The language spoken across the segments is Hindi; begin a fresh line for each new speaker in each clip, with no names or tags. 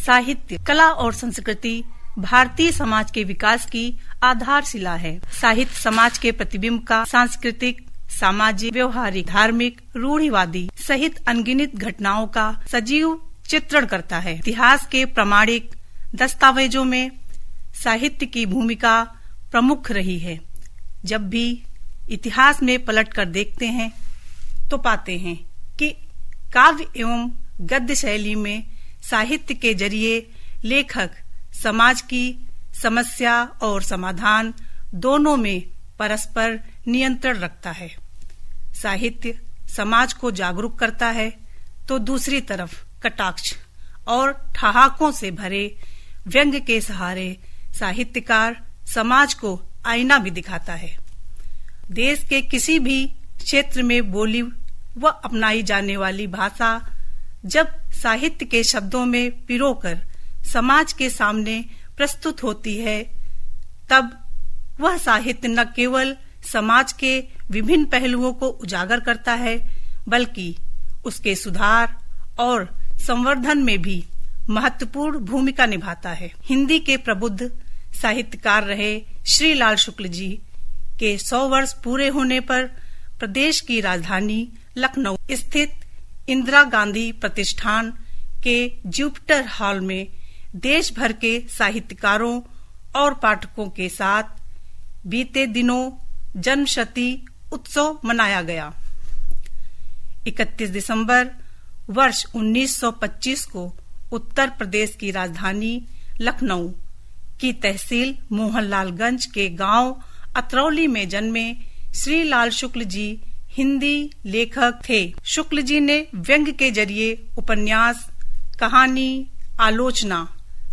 साहित्य, कला और संस्कृति भारतीय समाज के विकास की आधारशिला है। साहित्य समाज के प्रतिबिंब का सांस्कृतिक, सामाजिक, व्यवहारिक, धार्मिक, रूढ़िवादी सहित अनगिनत घटनाओं का सजीव चित्रण करता है। इतिहास के प्रामाणिक दस्तावेजों में साहित्य की भूमिका प्रमुख रही है। जब भी इतिहास में पलटकर देखते हैं तो पाते हैं कि काव्य एवं गद्य शैली में साहित्य के जरिए लेखक समाज की समस्या और समाधान दोनों में परस्पर नियंत्रण रखता है। साहित्य समाज को जागरूक करता है तो दूसरी तरफ कटाक्ष और ठहाकों से भरे व्यंग्य के सहारे साहित्यकार समाज को आईना भी दिखाता है। देश के किसी भी क्षेत्र में बोली व अपनाई जाने वाली भाषा जब साहित्य के शब्दों में पिरोकर समाज के सामने प्रस्तुत होती है, तब वह साहित्य न केवल समाज के विभिन्न पहलुओं को उजागर करता है, बल्कि उसके सुधार और संवर्धन में भी महत्वपूर्ण भूमिका निभाता है। हिंदी के प्रबुद्ध साहित्यकार रहे श्री लाल शुक्ल जी के 100 वर्ष पूरे होने पर प्रदेश की राजधानी लखनऊ स्थित इंदिरा गांधी प्रतिष्ठान के जुपिटर हॉल में देश भर के साहित्यकारों और पाठकों के साथ बीते दिनों जन्मशती उत्सव मनाया गया। 31 दिसंबर वर्ष 1925 को उत्तर प्रदेश की राजधानी लखनऊ की तहसील मोहनलालगंज के गांव अतरौली में जन्मे श्री लाल शुक्ल जी हिंदी लेखक थे। शुक्ल जी ने व्यंग्य के जरिए उपन्यास, कहानी, आलोचना,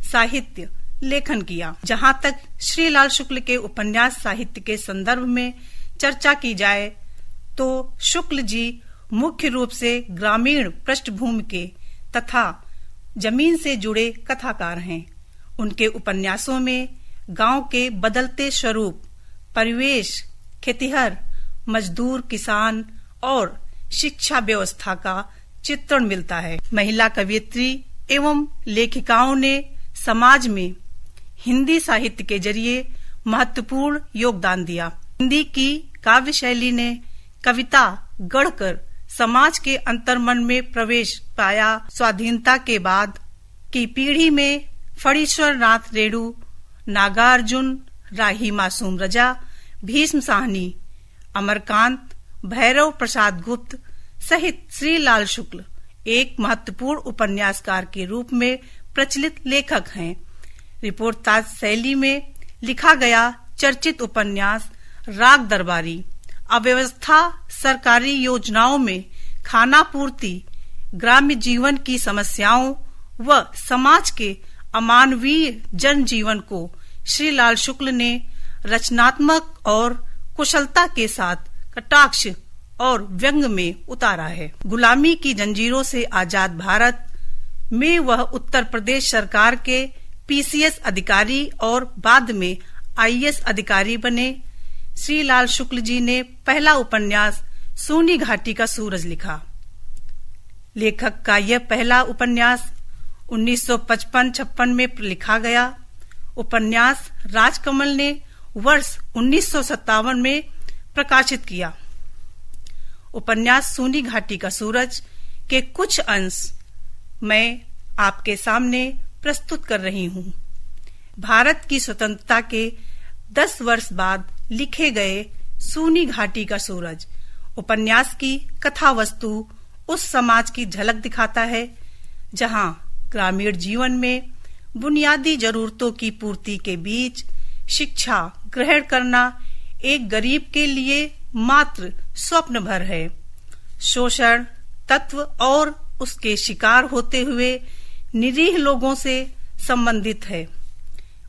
साहित्य लेखन किया। जहां तक श्री लाल शुक्ल के उपन्यास साहित्य के संदर्भ में चर्चा की जाए तो शुक्ल जी मुख्य रूप से ग्रामीण पृष्ठभूमि के तथा जमीन से जुड़े कथाकार हैं। उनके उपन्यासों में गांव के बदलते स्वरूप, परिवेश, खेतिहर, मजदूर, किसान और शिक्षा व्यवस्था का चित्रण मिलता है। महिला कवयित्री एवं लेखिकाओं ने समाज में हिंदी साहित्य के जरिए महत्वपूर्ण योगदान दिया। हिंदी की काव्य शैली ने कविता गढ़कर समाज के अंतर्मन में प्रवेश पाया। स्वाधीनता के बाद की पीढ़ी में फणीश्वर नाथ रेणु, नागार्जुन, राही मासूम रजा, भीष्म साहनी, अमरकांत, भैरव प्रसाद गुप्त सहित श्री लाल शुक्ल एक महत्वपूर्ण उपन्यासकार के रूप में प्रचलित लेखक हैं। रिपोर्टाज शैली में लिखा गया चर्चित उपन्यास राग दरबारी अव्यवस्था, सरकारी योजनाओं में खाना पूर्ति, ग्राम्य जीवन की समस्याओं व समाज के अमानवीय जनजीवन को श्री लाल शुक्ल ने रचनात्मक और कुशलता के साथ कटाक्ष और व्यंग्य में उतारा है। गुलामी की जंजीरों से आजाद भारत में वह उत्तर प्रदेश सरकार के पीसीएस अधिकारी और बाद में आईएएस अधिकारी बने। श्री लाल शुक्ल जी ने पहला उपन्यास सूनी घाटी का सूरज लिखा। लेखक का यह पहला उपन्यास 1955-56 में लिखा गया। उपन्यास राजकमल ने वर्ष 1957 में प्रकाशित किया। उपन्यास सूनी घाटी का सूरज के कुछ अंश मैं आपके सामने प्रस्तुत कर रही हूँ। भारत की स्वतंत्रता के 10 वर्ष बाद लिखे गए सूनी घाटी का सूरज उपन्यास की कथा वस्तु उस समाज की झलक दिखाता है जहाँ ग्रामीण जीवन में बुनियादी जरूरतों की पूर्ति के बीच शिक्षा ग्रहण करना एक गरीब के लिए मात्र स्वप्न भर है। शोषण तत्व और उसके शिकार होते हुए निरीह लोगों से संबंधित है।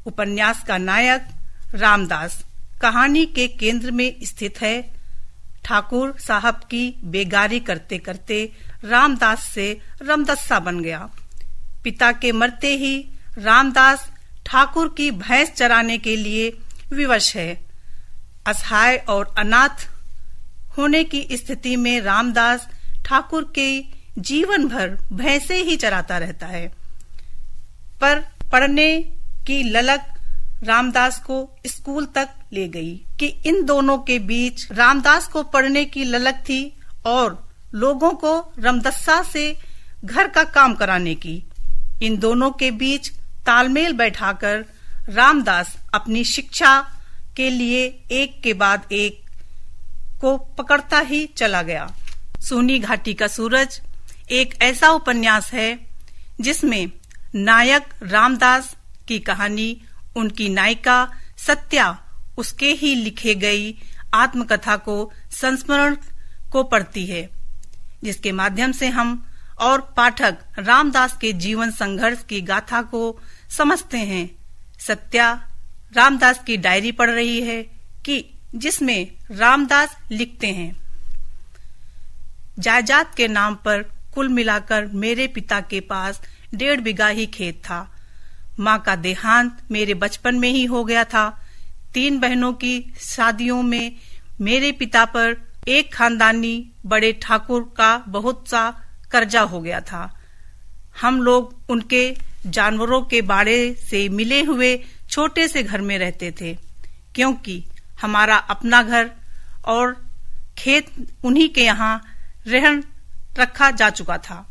उपन्यास का नायक रामदास कहानी के केंद्र में स्थित है। ठाकुर साहब की बेगारी करते करते रामदास से रमदस्सा बन गया। पिता के मरते ही रामदास ठाकुर की भैंस चराने के लिए विवश है। असहाय और अनाथ होने की स्थिति में रामदास ठाकुर के जीवन भर भैंसे ही चराता रहता है। पर पढ़ने की ललक रामदास को स्कूल तक ले गई कि इन दोनों के बीच रामदास को पढ़ने की ललक थी और लोगों को रामदस्सा से घर का काम कराने की। इन दोनों के बीच तालमेल बैठाकर रामदास अपनी शिक्षा के लिए एक के बाद एक को पकड़ता ही चला गया। सोनी घाटी का सूरज एक ऐसा उपन्यास है जिसमें नायक रामदास की कहानी उनकी नायिका सत्या उसके ही लिखे गई आत्मकथा को संस्मरण को पढ़ती है, जिसके माध्यम से हम और पाठक रामदास के जीवन संघर्ष की गाथा को समझते हैं। सत्या रामदास की डायरी पढ़ रही है कि जिसमें रामदास लिखते हैं, जायदाद के नाम पर कुल मिलाकर मेरे पिता के पास 1.5 बीघा ही खेत था। माँ का देहांत मेरे बचपन में ही हो गया था। 3 बहनों की शादियों में मेरे पिता पर एक खानदानी बड़े ठाकुर का बहुत सा कर्जा हो गया था। हम लोग उनके जानवरों के बाड़े से मिले हुए छोटे से घर में रहते थे, क्योंकि हमारा अपना घर और खेत उन्हीं के यहाँ रहन रखा जा चुका था।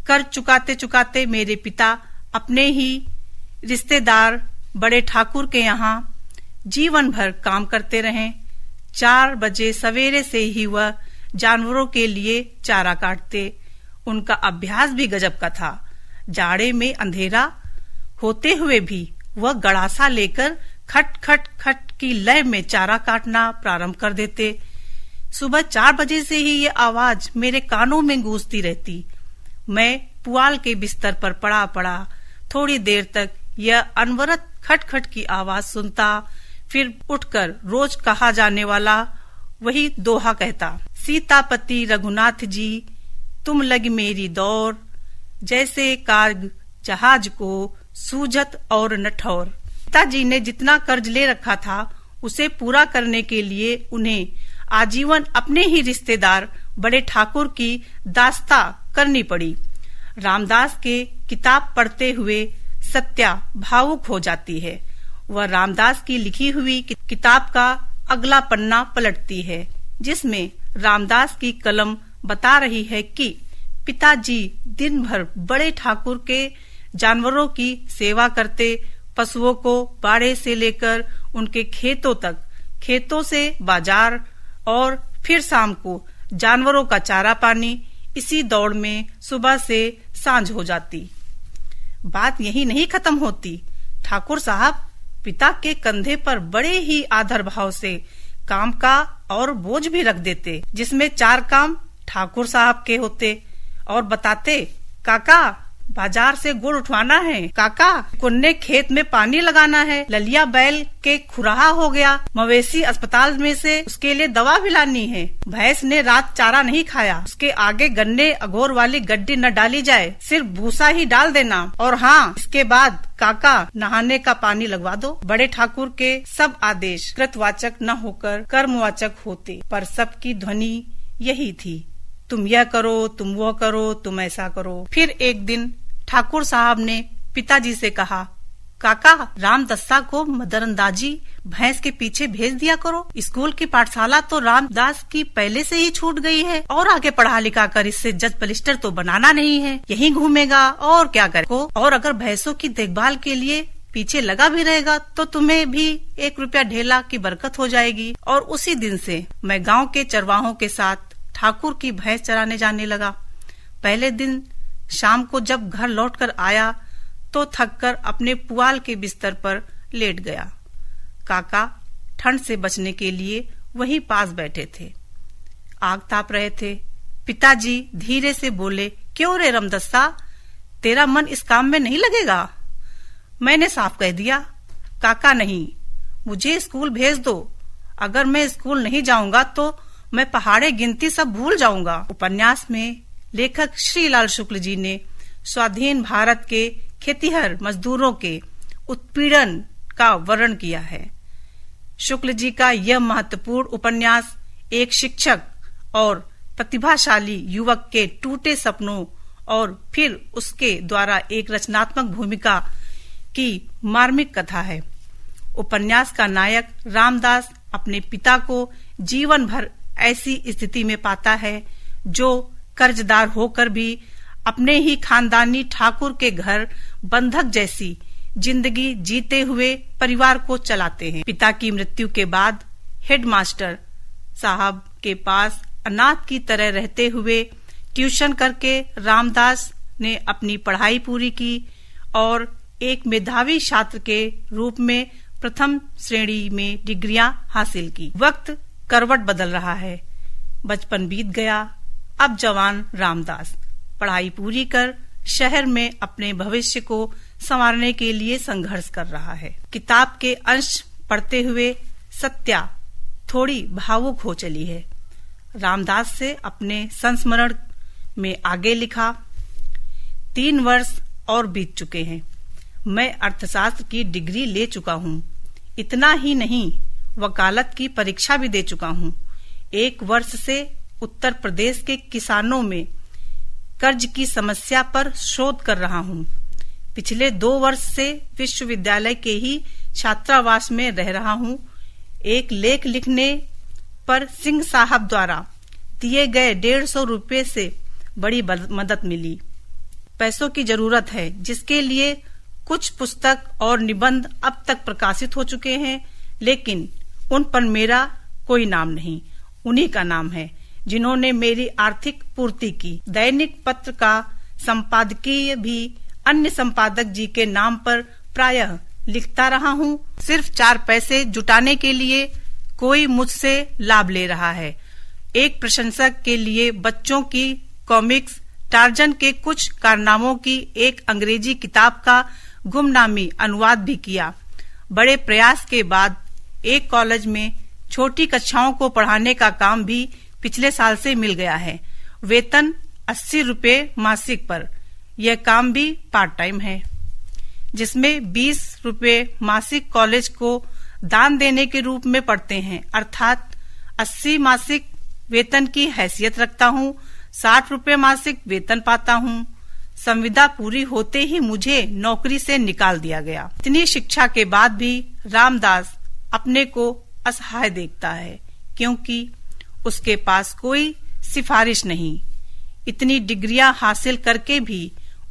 कर चुकाते चुकाते मेरे पिता अपने ही रिश्तेदार बड़े ठाकुर के यहाँ जीवन भर काम करते रहे। 4 बजे सवेरे से ही वह जानवरों के लिए चारा काटते। उनका अभ्यास भी गजब का था। जाड़े में अंधेरा होते हुए भी वह गड़ासा लेकर खट खट खट की लय में चारा काटना प्रारंभ कर देते। सुबह 4 बजे से ही ये आवाज मेरे कानों में गूंजती रहती। मैं पुआल के बिस्तर पर पड़ा थोड़ी देर तक यह अनवरत खटखट की आवाज सुनता, फिर उठकर रोज कहा जाने वाला वही दोहा कहता, सीतापति रघुनाथ जी तुम लगी मेरी दौर, जैसे कार्ग जहाज को सूझत और नठौर। पिताजी ने जितना कर्ज ले रखा था उसे पूरा करने के लिए उन्हें आजीवन अपने ही रिश्तेदार बड़े ठाकुर की दास्ता करनी पड़ी। रामदास के किताब पढ़ते हुए सत्या भावुक हो जाती है। वह रामदास की लिखी हुई किताब का अगला पन्ना पलटती है, जिसमें रामदास की कलम बता रही है कि पिताजी दिन भर बड़े ठाकुर के जानवरों की सेवा करते, पशुओं को बाड़े से लेकर उनके खेतों तक, खेतों से बाजार और फिर शाम को जानवरों का चारा पानी, इसी दौड़ में सुबह से सांझ हो जाती। बात यही नहीं खत्म होती। ठाकुर साहब पिता के कंधे पर बड़े ही आदर भाव से काम का और बोझ भी रख देते, जिसमें 4 काम ठाकुर साहब के होते और बताते, काका बाजार से गुड़ उठवाना है, काका कुन्ने खेत में पानी लगाना है, ललिया बैल के खुराहा हो गया, मवेशी अस्पताल में से उसके लिए दवा भी लानी है, भैंस ने रात चारा नहीं खाया, उसके आगे गन्ने अघोर वाली गड्डी न डाली जाए, सिर्फ भूसा ही डाल देना, और हाँ इसके बाद काका नहाने का पानी लगवा दो। बड़े ठाकुर के सब आदेश कृतवाचक न होकर कर्मवाचक होते, पर सबकी ध्वनि यही थी, तुम यह करो, तुम वो करो, तुम ऐसा करो। फिर एक दिन ठाकुर साहब ने पिताजी से कहा, काका रामदस्ता को मदरअंदाजी भैंस के पीछे भेज दिया करो। स्कूल की पाठशाला तो रामदास की पहले से ही छूट गई है और आगे पढ़ा लिखा कर इससे जज बलिस्टर तो बनाना नहीं है, यहीं घूमेगा और क्या करे। और अगर भैंसों की देखभाल के लिए पीछे लगा भी रहेगा तो तुम्हें भी 1 रुपया ढेला की बरकत हो जाएगी। और उसी दिन से मैं गाँव के चरवाहों के साथ ठाकुर की भैंस चराने जाने लगा। पहले दिन शाम को जब घर लौटकर आया तो थककर अपने पुआल के बिस्तर पर लेट गया। काका ठंड से बचने के लिए वहीं पास बैठे थे, आग ताप रहे थे। पिताजी धीरे से बोले, क्यों रे रामदस्ता, तेरा मन इस काम में नहीं लगेगा? मैंने साफ कह दिया, काका नहीं, मुझे स्कूल भेज दो। अगर मैं स्कूल नहीं जाऊंगा तो मैं पहाड़े गिनती सब भूल जाऊंगा। उपन्यास में लेखक श्रीलाल शुक्ल जी ने स्वाधीन भारत के खेतिहर मजदूरों के उत्पीड़न का वर्णन किया है। शुक्ल जी का यह महत्वपूर्ण उपन्यास एक शिक्षक और प्रतिभाशाली युवक के टूटे सपनों और फिर उसके द्वारा एक रचनात्मक भूमिका की मार्मिक कथा है। उपन्यास का नायक रामदास अपने पिता को जीवन भर ऐसी स्थिति में पाता है जो कर्जदार होकर भी अपने ही खानदानी ठाकुर के घर बंधक जैसी जिंदगी जीते हुए परिवार को चलाते हैं। पिता की मृत्यु के बाद हेडमास्टर साहब के पास अनाथ की तरह रहते हुए ट्यूशन करके रामदास ने अपनी पढ़ाई पूरी की और एक मेधावी छात्र के रूप में प्रथम श्रेणी में डिग्रियां हासिल की। वक्त करवट बदल रहा है, बचपन बीत गया। अब जवान रामदास पढ़ाई पूरी कर शहर में अपने भविष्य को संवारने के लिए संघर्ष कर रहा है। किताब के अंश पढ़ते हुए सत्या थोड़ी भावुक हो चली है। रामदास से अपने संस्मरण में आगे लिखा, 3 वर्ष और बीत चुके हैं। मैं अर्थशास्त्र की डिग्री ले चुका हूँ। इतना ही नहीं, वकालत की परीक्षा भी दे चुका हूँ। 1 वर्ष से उत्तर प्रदेश के किसानों में कर्ज की समस्या पर शोध कर रहा हूँ। पिछले 2 वर्ष से विश्वविद्यालय के ही छात्रावास में रह रहा हूँ। एक लेख लिखने पर सिंह साहब द्वारा दिए गए 150 रुपये से बड़ी मदद मिली। पैसों की जरूरत है, जिसके लिए कुछ पुस्तक और निबंध अब तक प्रकाशित हो चुके हैं, लेकिन उन पर मेरा कोई नाम नहीं। उन्हीं का नाम है जिन्होंने मेरी आर्थिक पूर्ति की। दैनिक पत्र का संपादकीय भी अन्य संपादक जी के नाम पर प्रायः लिखता रहा हूँ। सिर्फ 4 पैसे जुटाने के लिए कोई मुझसे लाभ ले रहा है। एक प्रशंसक के लिए बच्चों की कॉमिक्स टार्जन के कुछ कारनामों की एक अंग्रेजी किताब का गुमनामी अनुवाद भी किया। बड़े प्रयास के बाद एक कॉलेज में छोटी कक्षाओं को पढ़ाने का काम भी पिछले साल से मिल गया है। वेतन 80 रुपये मासिक पर। यह काम भी पार्ट टाइम है, जिसमें 20 रुपये मासिक कॉलेज को दान देने के रूप में पड़ते हैं, अर्थात 80 मासिक वेतन की हैसियत रखता हूँ। 60 रुपये मासिक वेतन पाता हूँ। संविदा पूरी होते ही मुझे नौकरी से निकाल दिया गया। इतनी शिक्षा के बाद भी रामदास अपने को असहाय देखता है, क्योंकि उसके पास कोई सिफारिश नहीं। इतनी डिग्रियां हासिल करके भी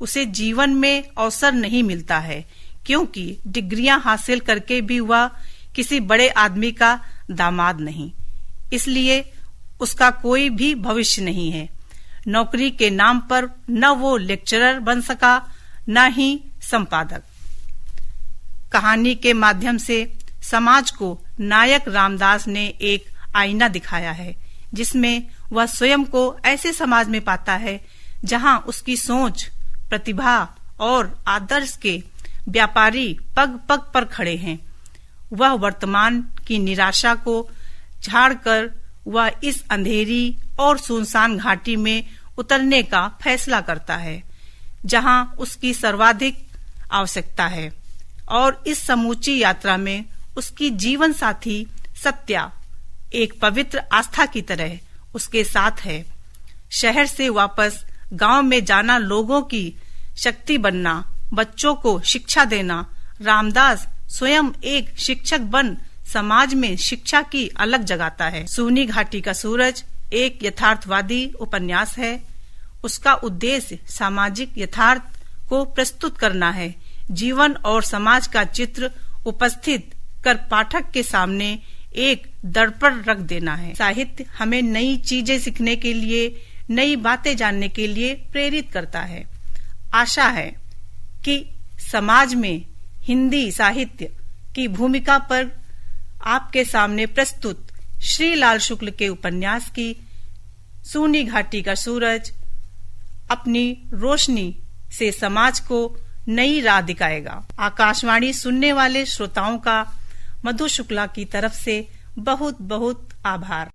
उसे जीवन में अवसर नहीं मिलता है, क्योंकि डिग्रियां हासिल करके भी वह किसी बड़े आदमी का दामाद नहीं। इसलिए उसका कोई भी भविष्य नहीं है। नौकरी के नाम पर न वो लेक्चरर बन सका, न ही संपादक। कहानी के माध्यम से समाज को नायक रामदास ने एक आईना दिखाया है, जिसमें वह स्वयं को ऐसे समाज में पाता है जहां उसकी सोच, प्रतिभा और आदर्श के व्यापारी पग पग पर खड़े हैं। वह वर्तमान की निराशा को झाड़कर वह इस अंधेरी और सुनसान घाटी में उतरने का फैसला करता है, जहां उसकी सर्वाधिक आवश्यकता है। और इस समूची यात्रा में उसकी जीवन साथी सत्या एक पवित्र आस्था की तरह उसके साथ है। शहर से वापस गांव में जाना, लोगों की शक्ति बनना, बच्चों को शिक्षा देना। रामदास स्वयं एक शिक्षक बन समाज में शिक्षा की अलग जगाता है। सूनी घाटी का सूरज एक यथार्थवादी उपन्यास है। उसका उद्देश्य सामाजिक यथार्थ को प्रस्तुत करना है, जीवन और समाज का चित्र उपस्थित कर पाठक के सामने एक दर्पण रख देना है। साहित्य हमें नई चीजें सीखने के लिए, नई बातें जानने के लिए प्रेरित करता है। आशा है कि समाज में हिंदी साहित्य की भूमिका पर आपके सामने प्रस्तुत श्री लाल शुक्ल के उपन्यास की सूनी घाटी का सूरज अपनी रोशनी से समाज को नई राह दिखाएगा। आकाशवाणी सुनने वाले श्रोताओं का मधु शुक्ला की तरफ से बहुत बहुत आभार।